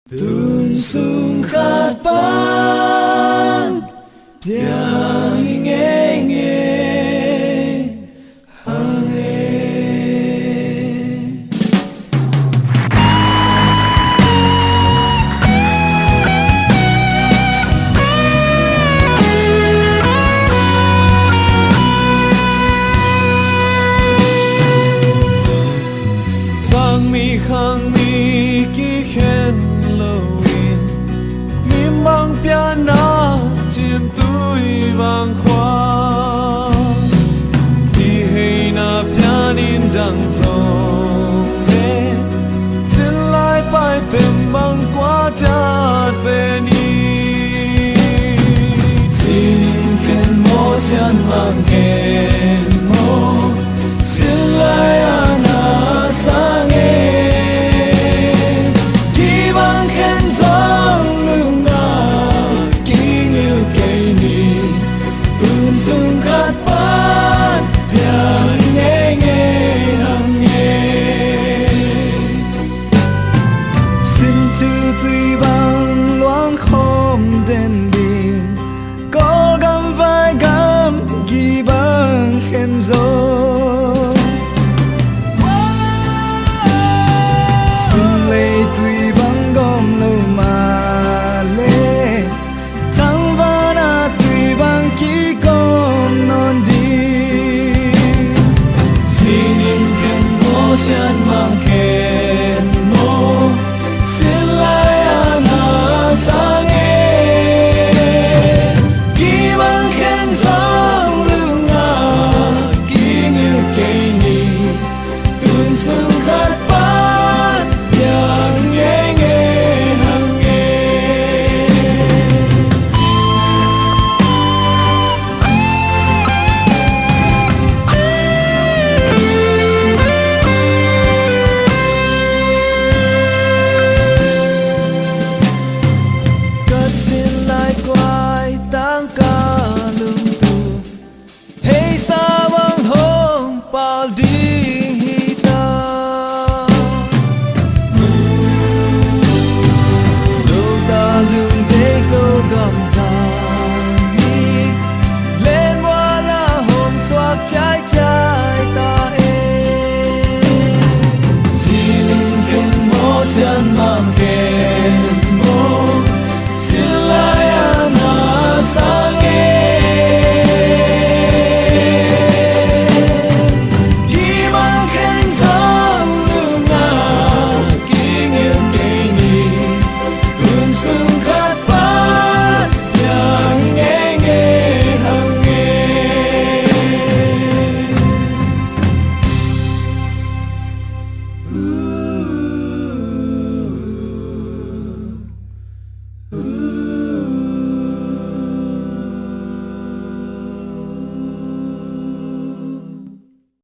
Tun sung khat ban Piang nghe nghe hang sang mi khang mi ki khen lovin lim bang piana chim tui bang khoa đi hay na pianin dang song le tin lai pai phim bang qua cha về ni xin khen mo xian mang khen mo xin lai ana sang sung khát ban tiếng nghe nghe hằng nghe xin thư tùy